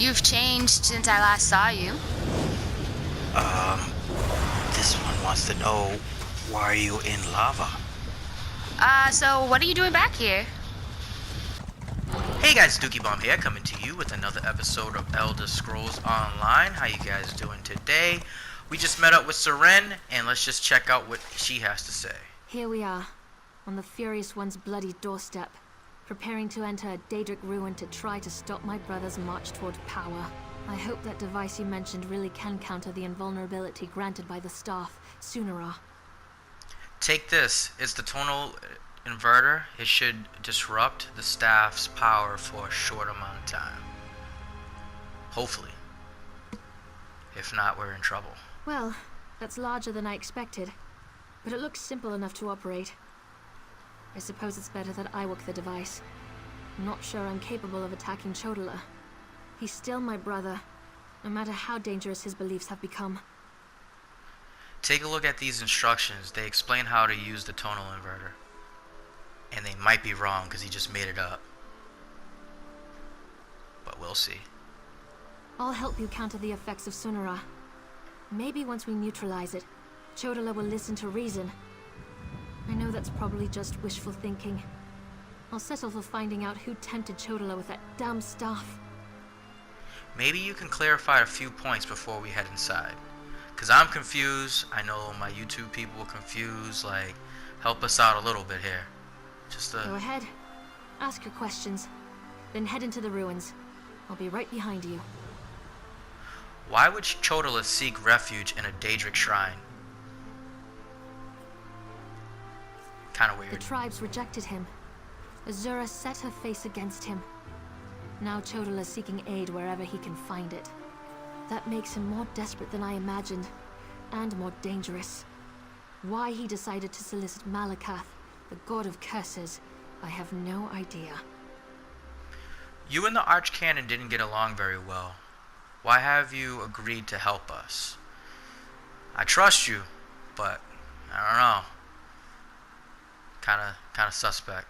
You've changed since I last saw you. This one wants to know, why are you in lava? So what are you doing back here? Hey guys, Dookie Bomb here, coming to you with another episode of Elder Scrolls Online. How you guys doing today? We just met up with Seren, and let's just check out what she has to say. Here we are, on the Furious One's bloody doorstep, preparing to enter a Daedric ruin to try to stop my brother's march toward power. I hope that device you mentioned really can counter the invulnerability granted by the staff, Sunera. Take this. It's the tonal inverter. It should disrupt the staff's power for a short amount of time. Hopefully. If not, we're in trouble. Well, that's larger than I expected, but it looks simple enough to operate. I suppose it's better that I work the device. I'm not sure I'm capable of attacking Chodola. He's still my brother, no matter how dangerous his beliefs have become. Take a look at these instructions. They explain how to use the tonal inverter. And they might be wrong because he just made it up. But we'll see. I'll help you counter the effects of Sunera. Maybe once we neutralize it, Chodola will listen to reason. I know that's probably just wishful thinking. I'll settle for finding out who tempted Chodola with that damn staff. Maybe you can clarify a few points before we head inside. Because I'm confused. I know my YouTube people are confused. Like, help us out a little bit here. Go ahead. Ask your questions. Then head into the ruins. I'll be right behind you. Why would Chodola seek refuge in a Daedric shrine? Kinda weird. The tribes rejected him. Azura set her face against him. Now Chodola's seeking aid wherever he can find it. That makes him more desperate than I imagined, and more dangerous. Why he decided to solicit Malakath, the god of curses, I have no idea. You and the Archcanon didn't get along very well. Why have you agreed to help us? I trust you, but I don't know. Kinda suspect.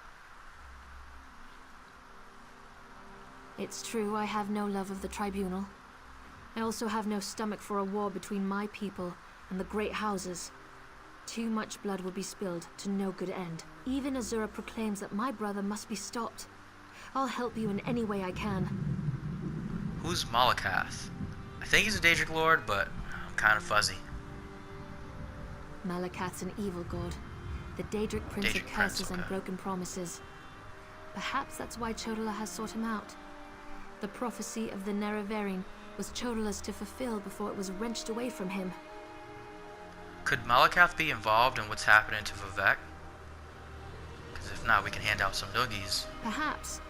It's true I have no love of the Tribunal. I also have no stomach for a war between my people and the Great Houses. Too much blood will be spilled to no good end. Even Azura proclaims that my brother must be stopped. I'll help you in any way I can. Who's Malakath? I think he's a Daedric lord, but I'm kind of fuzzy. Malakath's an evil god. The Daedric Prince of Curses and Broken Promises. Perhaps that's why Chodola has sought him out. The prophecy of the Nerevarine was Chodola's to fulfill before it was wrenched away from him. Could Malakath be involved in what's happening to Vivec? Because if not, we can hand out some noogies. Perhaps,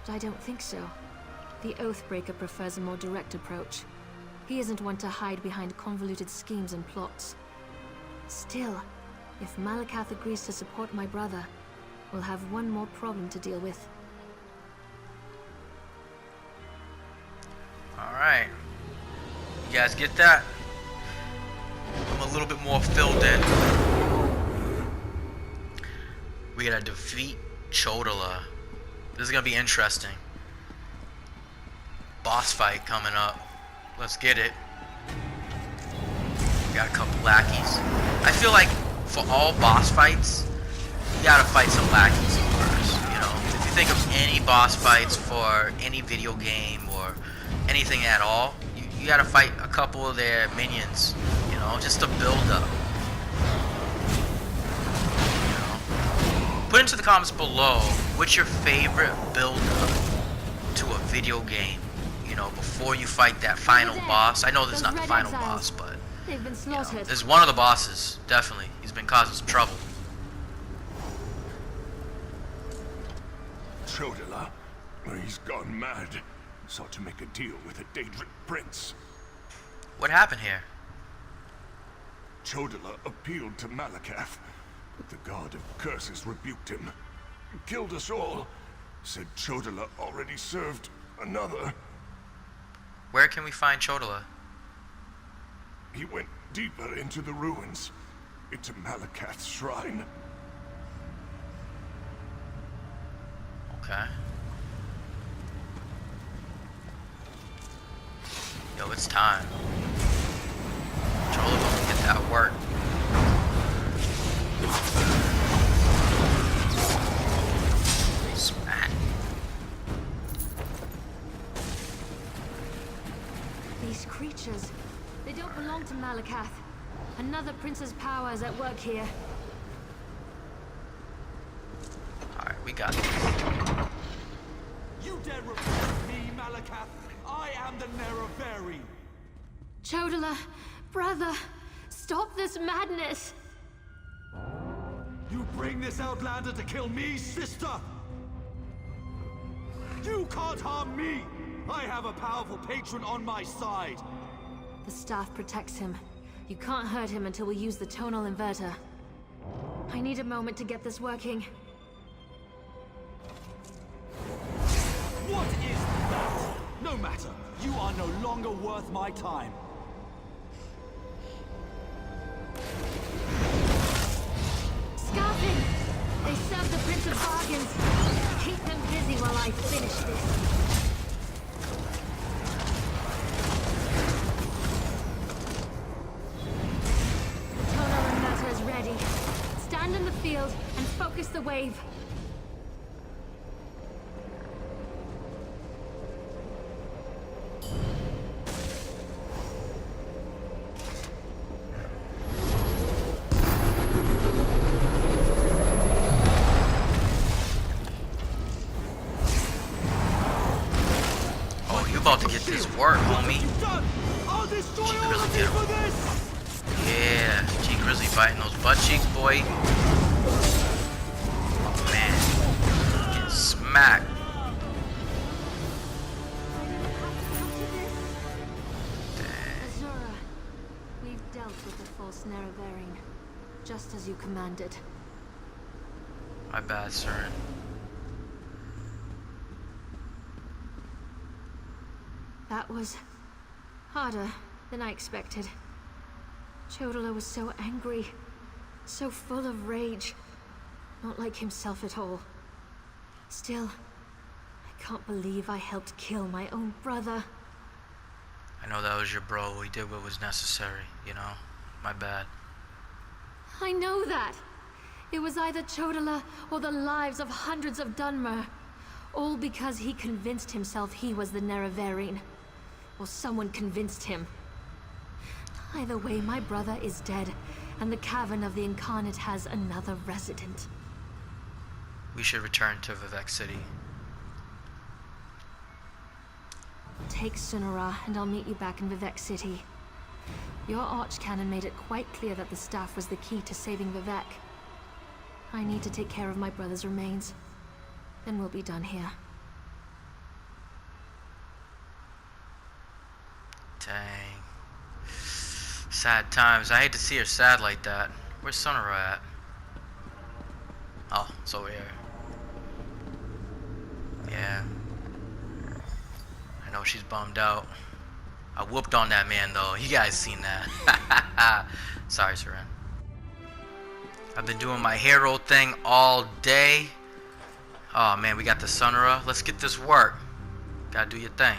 but I don't think so. The Oathbreaker prefers a more direct approach. He isn't one to hide behind convoluted schemes and plots. Still, if Malakath agrees to support my brother, we'll have one more problem to deal with. Alright. You guys get that? I'm a little bit more filled in. We gotta defeat Chodola. This is gonna be interesting. Boss fight coming up. Let's get it. We got a couple lackeys. I feel like for all boss fights, you gotta fight some lackeys first. You know, if you think of any boss fights for any video game or anything at all, you gotta fight a couple of their minions, you know, just to build up. You know? Put into the comments below, what's your favorite build up to a video game, you know, before you fight that final boss. I know this is not the final boss, but they've been you know, slaughtered. this is one of the bosses, definitely. He's been causing some trouble. Chodola? He's gone mad. Sought to make a deal with a Daedric prince. What happened here? Chodola appealed to Malakath, but the god of curses rebuked him. Killed us all. Said Chodola already served another. Where can we find Chodola? He went deeper into the ruins, into Malakath's shrine. Okay. Yo, it's time. Chola gonna get that work. Smack. These creatures, they don't belong to Malakath. Another prince's power is at work here. Alright, we got this. You dare reproach me, Malakath? I am the Nerevari. Chodala, brother, stop this madness! You bring this outlander to kill me, sister? You can't harm me! I have a powerful patron on my side. The staff protects him. You can't hurt him until we use the tonal inverter. I need a moment to get this working. What is that? No matter. You are no longer worth my time. Scarfing! They serve the Prince of Bargains. Keep them busy while I finish this. The tonal inverter is ready. Stand in the field and focus the wave. About to get this work, homie. I'll destroy all Grizzly, of you for this! Yeah, G Grizzly fighting those butt cheeks, boy. Oh man, getting smacked. Azura, we've dealt with the false Nerevarine, just as you commanded. My bad, sir. That was harder than I expected. Chodala was so angry, so full of rage, not like himself at all. Still, I can't believe I helped kill my own brother. I know that was your bro. He did what was necessary, you know? My bad. I know that. It was either Chodala or the lives of hundreds of Dunmer. All because he convinced himself he was the Nerevarine. Or someone convinced him. Either way, my brother is dead, and the Cavern of the Incarnate has another resident. We should return to Vivec City. Take Sunara, and I'll meet you back in Vivec City. Your Archcanon made it quite clear that the staff was the key to saving Vivec. I need to take care of my brother's remains. Then we'll be done here. Dang. Sad times. I hate to see her sad like that. Where's Sunara at? Oh, it's over here. Yeah. I know she's bummed out. I whooped on that man though. You guys seen that. Sorry, Seren. I've been doing my hero thing all day. Oh man, we got the Sunara. Let's get this work. Gotta do your thing.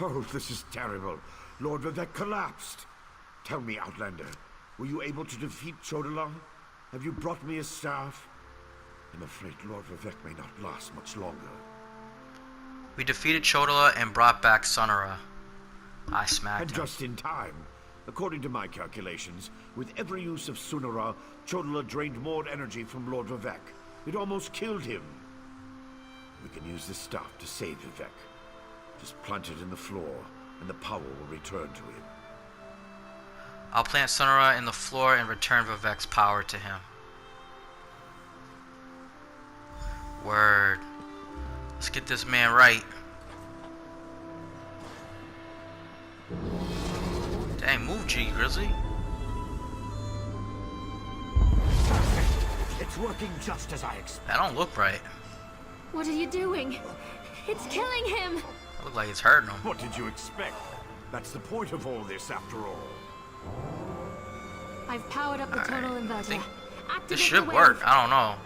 Oh, this is terrible. Lord Vivec collapsed. Tell me, Outlander, were you able to defeat Chodala? Have you brought me a staff? I'm afraid Lord Vivec may not last much longer. We defeated Chodala and brought back Sunara. I smacked And him. just in time. According to my calculations, with every use of Sunara, Chodala drained more energy from Lord Vivec. It almost killed him. We can use this staff to save Vivec. Just plant it in the floor, and the power will return to him. I'll plant Sunara in the floor and return Vivec's power to him. Word. Let's get this man right. Dang, move, G Grizzly. It's working just as I expected. That don't look right. What are you doing? It's killing him! It look like it's hurting him. What did you expect? That's the point of all this, after all. I've powered up the tonal I inverter. think Activate this the should wave. work. I don't know.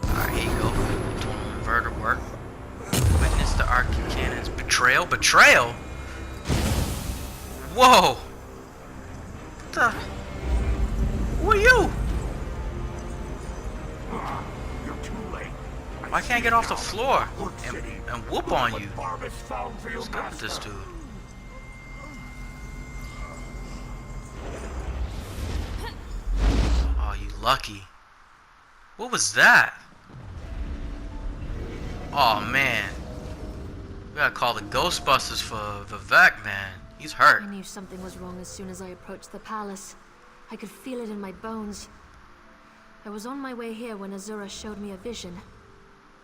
Alright, here you go. Total inverter work. Witness the Arcane Cannon's betrayal. Betrayal? Betrayal? Whoa! What the? Who are you? You're too late. Why can't I get off the floor Good city. and whoop on you? What Barbas found for your What's up with this master. dude? Oh, you lucky. What was that? Oh man. We gotta call the Ghostbusters for Vivec, man. He's hurt. I knew something was wrong as soon as I approached the palace. I could feel it in my bones. I was on my way here when Azura showed me a vision.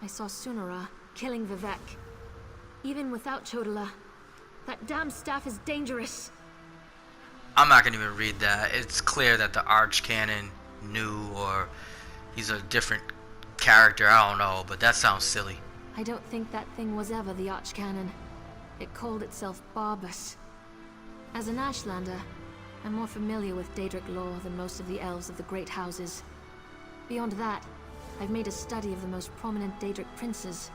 I saw Sunara killing Vivec. Even without Chodala, that damn staff is dangerous. I'm not gonna even read that. It's clear that the Archcanon knew, or he's a different character. I don't know, but that sounds silly. I don't think that thing was ever the Archcanon. It called itself Barbas. As an Ashlander, I'm more familiar with Daedric lore than most of the elves of the Great Houses. Beyond that, I've made a study of the most prominent Daedric princes.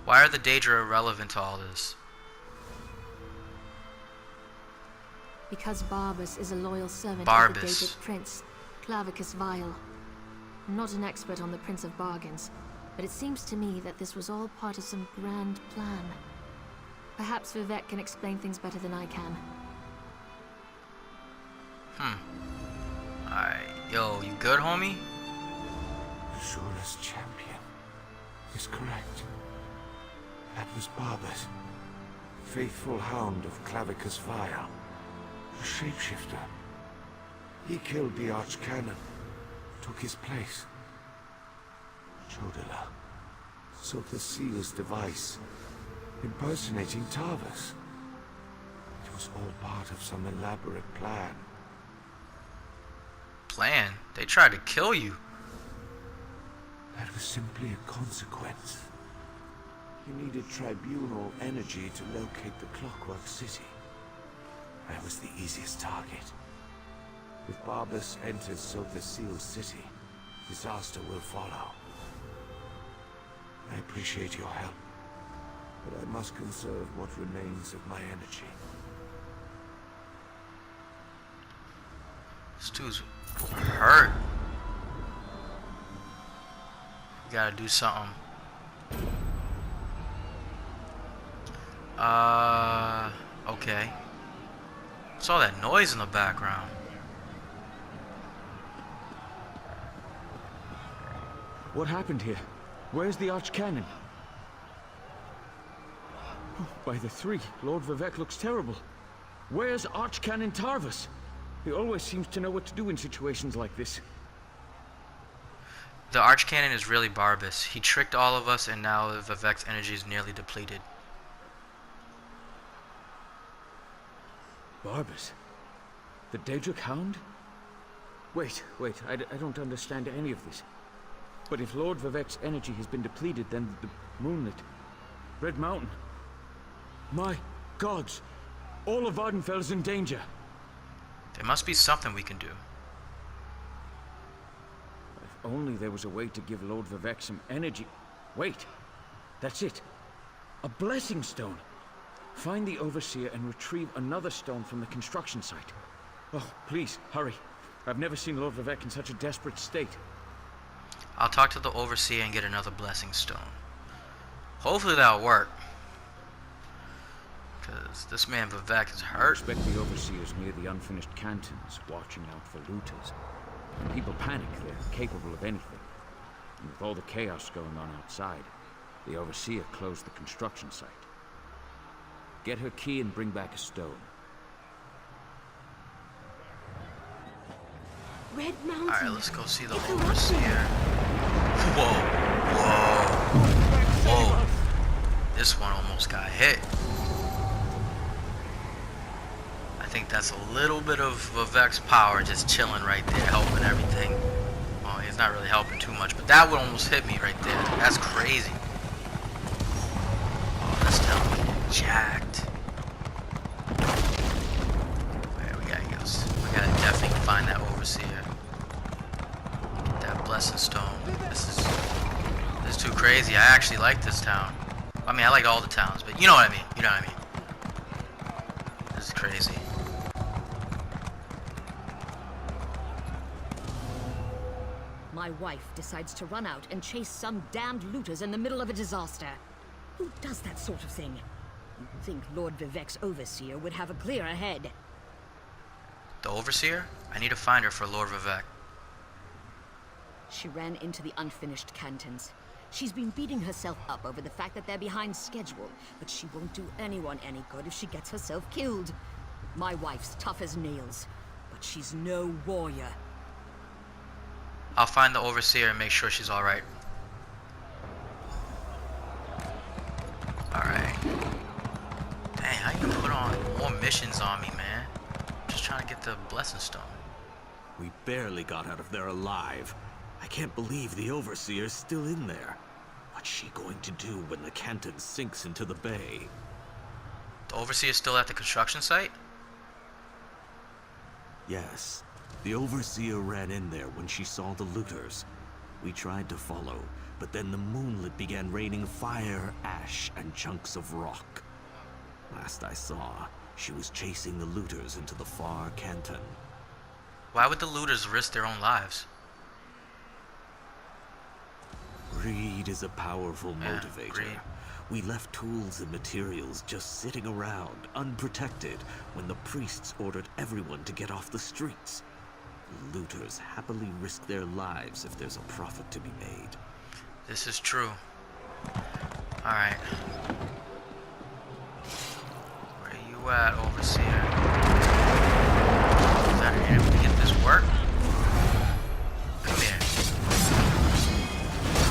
Why are the Daedra relevant to all this? Because Barbas is a loyal servant Barbas. of the Daedric prince, Clavicus Vile. I'm not an expert on the Prince of Bargains, but it seems to me that this was all part of some grand plan. Perhaps Vivec can explain things better than I can. Alright. Yo, you good, homie? Azura's champion is correct. That was Barbas, faithful hound of Clavicus Vile, a shapeshifter. He killed the Archcanon, took his place. Chodala sought the seal's device, impersonating Tarvas. It was all part of some elaborate plan. Plan? They tried to kill you. That was simply a consequence. He needed tribunal energy to locate the Clockwork City. I was the easiest target. If Barbas enters Sotha Seal's city, disaster will follow. I appreciate your help, but I must conserve what remains of my energy. This dude's hurt. We gotta do something. Okay. What's all that noise in the background? What happened here? Where's the Archcanon? Oh, by the three, Lord Vivec looks terrible. Where's Archcanon Tarvas? He always seems to know what to do in situations like this. The Archcanon is really Barbas. He tricked all of us, and now Vivec's energy is nearly depleted. Barbas? The Daedric Hound? Wait, I don't understand any of this. But if Lord Vivec's energy has been depleted, then the Moonlit, Red Mountain... My gods! All of Vardenfell is in danger! There must be something we can do. If only there was a way to give Lord Vivec some energy... Wait! That's it! A blessing stone! Find the Overseer and retrieve another stone from the construction site. Oh, please, hurry. I've never seen Lord Vivec in such a desperate state. I'll talk to the Overseer and get another blessing stone. Hopefully that'll work. Because this man Vivec is I hurt. expect the Overseer's near the unfinished cantons, watching out for looters. When people panic, they're capable of anything. And with all the chaos going on outside, the Overseer closed the construction site. Get her key and bring back a stone. Red Mountain! Alright, let's go see the It's Overseer. erupting. Whoa. This one almost got hit. I think that's a little bit of Vivec's power just chilling right there, helping everything. Well, he's not really helping too much, but that would almost hit me right there. That's crazy. Oh, this town getting jacked. Alright, we gotta definitely find that Overseer. That blessing stone. This is too crazy. I actually like this town. I mean, I like all the towns, but you know what I mean. You know what I mean. This is crazy. My wife decides to run out and chase some damned looters in the middle of a disaster. Who does that sort of thing? You'd think Lord Vivec's overseer would have a clearer head. The overseer? I need to find her for Lord Vivec. She ran into the unfinished cantons. She's been beating herself up over the fact that they're behind schedule, but she won't do anyone any good if she gets herself killed. My wife's tough as nails, but she's no warrior. I'll find the overseer and make sure she's alright. Alright. Dang, how you put on more missions on me, man? Just trying to get the blessing stone. We barely got out of there alive. I can't believe the Overseer's still in there. What's she going to do when the Canton sinks into the bay? The overseer's still at the construction site? Yes. The Overseer ran in there when she saw the looters. We tried to follow, but then the moonlit began raining fire, ash, and chunks of rock. Last I saw, she was chasing the looters into the far Canton. Why would the looters risk their own lives? Greed is a powerful Yeah, motivator. greed. We left tools and materials just sitting around, unprotected, when the priests ordered everyone to get off the streets. Looters happily risk their lives if there's a profit to be made. This is true. Alright. Where you at, overseer? Is that here to get this work? Come here.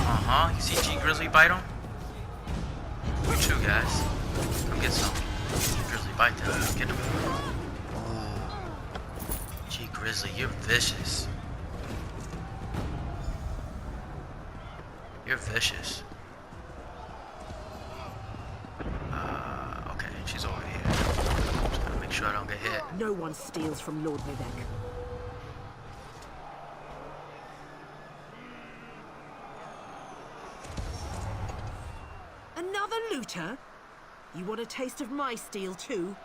Uh-huh. You see G Grizzly bite him? You too, guys. Come get some. G Grizzly bite them. Get him. G Grizzly, you're vicious. You're vicious. Okay, she's over here. Just gotta make sure I don't get hit. No one steals from Lord Vivec. Another looter? You want a taste of my steel too?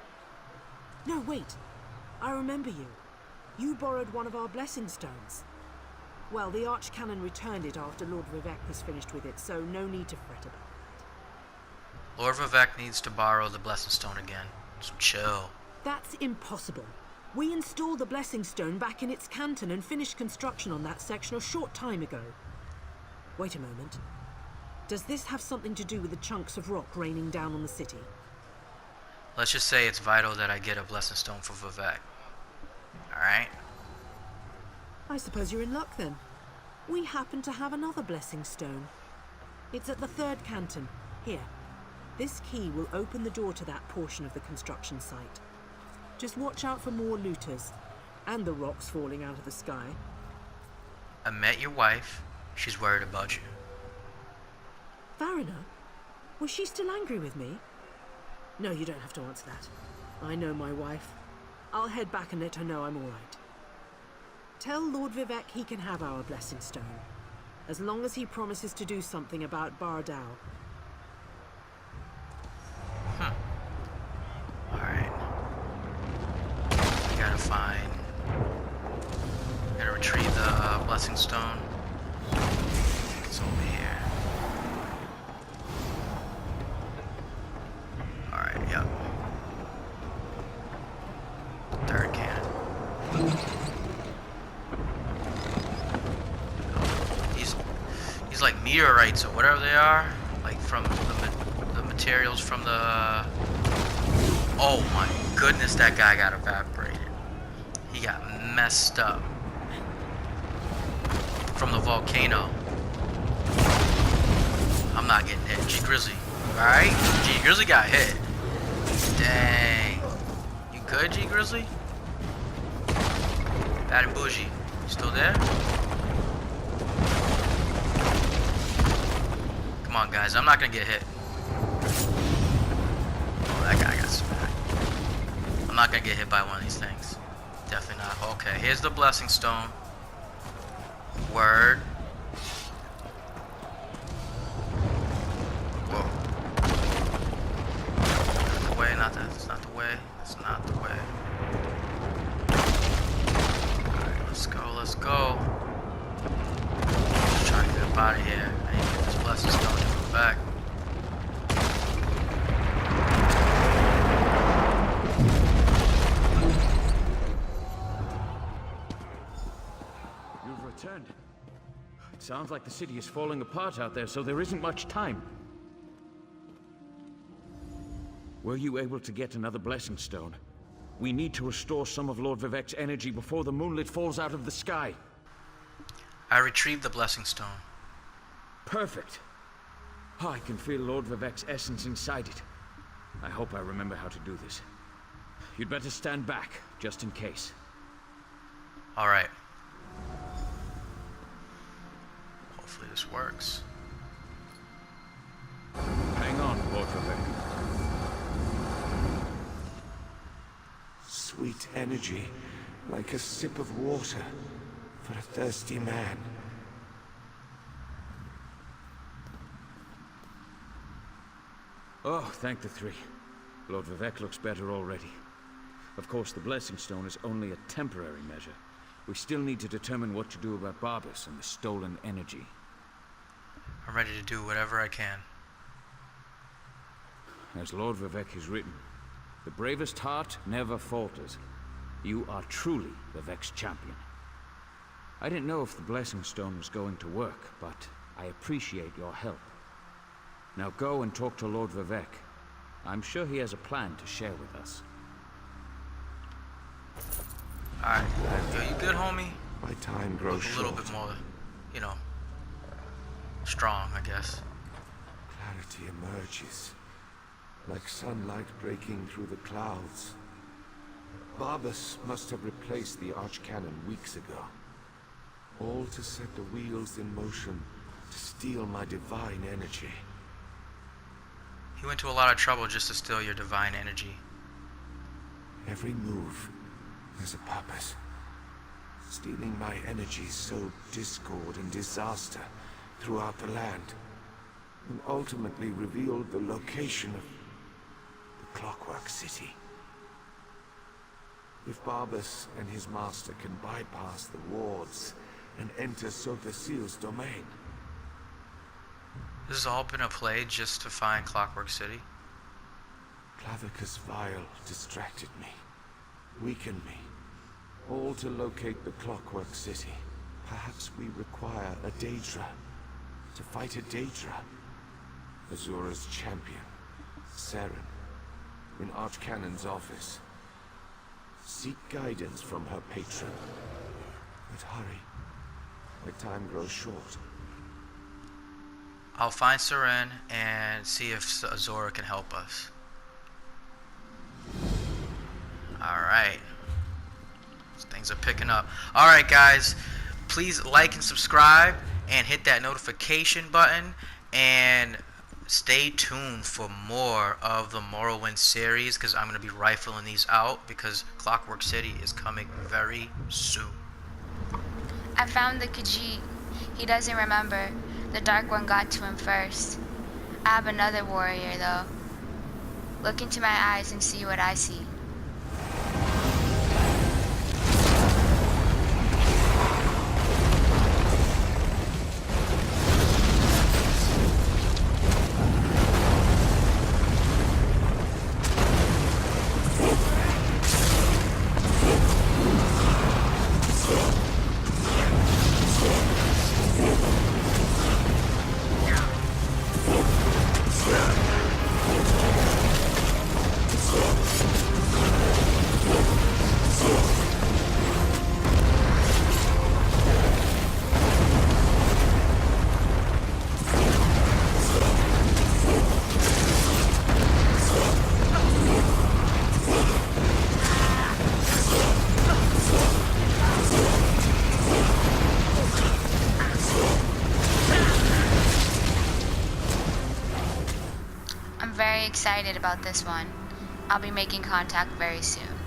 No, wait. I remember you. You borrowed one of our blessing stones. Well, the Archcanon returned it after Lord Vivec was finished with it, so no need to fret about that. Lord Vivec needs to borrow the blessing stone again. So chill. That's impossible. We installed the blessing stone back in its canton and finished construction on that section a short time ago. Wait a moment. Does this have something to do with the chunks of rock raining down on the city? Let's just say it's vital that I get a blessing stone for Vivec. Alright? I suppose you're in luck then. We happen to have another blessing stone. It's at the third canton. Here. This key will open the door to that portion of the construction site. Just watch out for more looters, and the rocks falling out of the sky. I met your wife. She's worried about you. Varina? Was she still angry with me? No, you don't have to answer that. I know my wife. I'll head back and let her know I'm all right. Tell Lord Vivec he can have our blessing stone, as long as he promises to do something about Bardal. Alright. Gotta retrieve the blessing stone. It's over here. Alright, yep. Third can. These like meteorites or whatever they are, like from the materials from the. Oh my goodness, that guy got evaporated. He got messed up from the volcano. I'm not getting hit. G Grizzly, all right? G Grizzly got hit. Dang. You good, G Grizzly? Bad and bougie. You still there? Come on, guys. I'm not gonna get hit. Oh, that guy got smacked. I'm not gonna get hit by one of these things. Definitely not. Okay, here's the blessing stone. Word. Whoa. not that. That's not the way. That's not the way. Alright, let's go, let's go. Just trying to get up out of here. I need to get this blessing stone to come back. You've returned. It sounds like the city is falling apart out there, so there isn't much time. Were you able to get another blessing stone? We need to restore some of Lord Vivec's energy before the moonlit falls out of the sky. I retrieved the blessing stone. Perfect. Oh, I can feel Lord Vivec's essence inside it. I hope I remember how to do this. You'd better stand back, just in case. Alright. Hopefully this works. Hang on, Lord Vivec. Sweet energy, like a sip of water for a thirsty man. Oh, thank the three. Lord Vivec looks better already. Of course, the blessing stone is only a temporary measure. We still need to determine what to do about Barbas and the stolen energy. I'm ready to do whatever I can. As Lord Vivec has written, the bravest heart never falters. You are truly Vivec's champion. I didn't know if the blessing stone was going to work, but I appreciate your help. Now go and talk to Lord Vivec. I'm sure he has a plan to share with us. Alright. Yo, you good, homie? My time grows Look a little bit more, you know, strong, I guess. Clarity emerges, like sunlight breaking through the clouds. Barbas must have replaced the archcannon weeks ago. All to set the wheels in motion to steal my divine energy. He went to a lot of trouble just to steal your divine energy. Every move has a purpose. Stealing my energy sowed discord and disaster throughout the land, and ultimately revealed the location of the Clockwork City. If Barbas and his master can bypass the wards and enter Sothasil's domain. This has all been a play just to find Clockwork City? Clavicus Vile distracted me, weakened me, all to locate the Clockwork City. Perhaps we require a Daedra, to fight a Daedra. Azura's champion, Saren, in Archcannon's office. Seek guidance from her patron. But hurry, my time grows short. I'll find Seren and see if Azura can help us. Alright. Things are picking up. Alright guys, please like and subscribe and hit that notification button and stay tuned for more of the Morrowind series because I'm going to be rifling these out because Clockwork City is coming very soon. I found the Khajiit. He doesn't remember. The Dark One got to him first. I have another warrior though. Look into my eyes and see what I see. I'm very excited about this one. I'll be making contact very soon.